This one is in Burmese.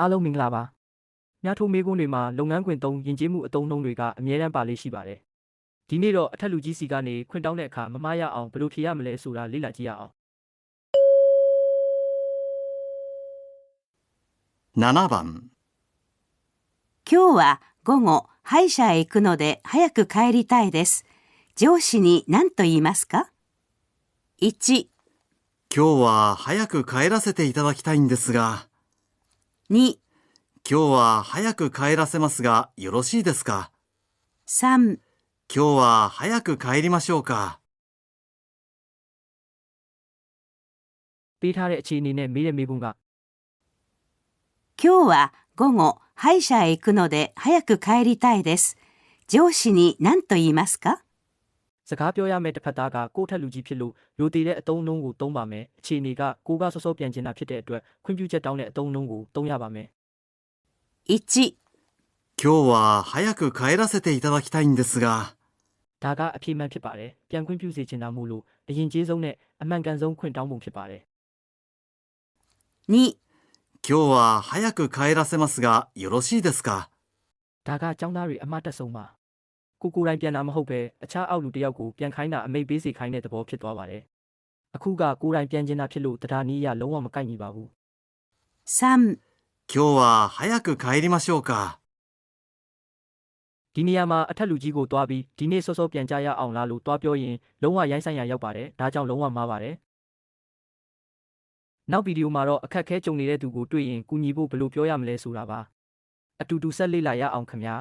အားလုံးမင်္ဂလာပါမြထိုးမေးခွန်းတွေမှာလုပ်ငန်းခွင်သုံးယဉ်ကျေးမှုအသုံးအနှုန်းတွေကအမြဲတမ်းပါလေးရှိပါတယ်ဒီနေ့တော့အထက်လူကြီးစီကနေခွင့်တောင်းတဲ့အခါမမှားရအောင်ဘယ်လိုဖြေရမလဲဆိုတာလေ့လာကြည့်ရအောင်7番今日は午後歯医者へ行くので早く帰りたいです。上司に何と言いますか？ 1、今日は早く帰らせていただきたいんですが、 2、今日は早く帰らせますがよろしいですか？ 3、今日は早く帰りましょうか？ ပေးထားတဲ့အခြေအနေနဲ့မေးတဲ့မေးခွန်းက今日は午後歯医者へ行くので早く帰りたいです。上司に何と言いますか？ စကားပြောရမယ့်တစ်ဖက်သားကကိုယ့်ထက်လူကြီးဖြစ်လို့ရိုသေတဲ့အသုံးအနှုန်းကိုသုံးပါမယ်အခြေအနေကကိုကစောစောပြန်ကျင်တာဖြစ်တဲ့အတွက်ခွင့်ပြုချက်တောင်းတဲ့အသုံးအနှုန်းကိုသုံးရပါမယ်1、今日は早く帰らせていただきたいんですが、 ဒါကအဖြေမှန်ဖြစ်ပါတယ်ပြန်ခွင့်ပြုစေချင်တာမို့လို့အရင်ကျေးဆုံးနဲ့အမှန်ကန်ဆုံးခွင့်တောင်းပုံဖြစ်ပါတယ်2、今日は早く帰らせますがよろしいですか？ ဒါကចောင်းသားတွေအမှတ်တက်ဆုံးပါကိုကိုယ်တိုင်ပြန်တာမဟုတ်ပဲအခြားအောက်လူတစ်ယောက်ကိုပြန်ခိုင်းတာအမိတ်ပေးစေခိုင်းတဲ့သဘောဖြစ်သွားပါတယ်အခုကကိုယ်တိုင်ပြန်ကျင်တာဖြစ်လို့တရားနည်းအရလုံးဝမကိုက်ညီပါဘူး3、今日は早く帰りましょうか？ ဒီနေရာမှာအထက်လူကြီးကိုတွားပြီးဒီနေ့စောစောပြန်ကြရအောင်လားလို့တွားပြောရင်လုံးဝရိုင်းဆိုင်ရာရောက်ပါတယ်ဒါကြောင့်လုံးဝမှားပါတယ်နောက်ဗီဒီယိုမှာတော့အခက်အခဲကြုံနေတဲ့သူကိုတွေ့ရင်ကူညီဖို့ဘယ်လိုပြောရမလဲဆိုတာပါအတူတူဆက်လေ့လာရအောင်ခင်ဗျာ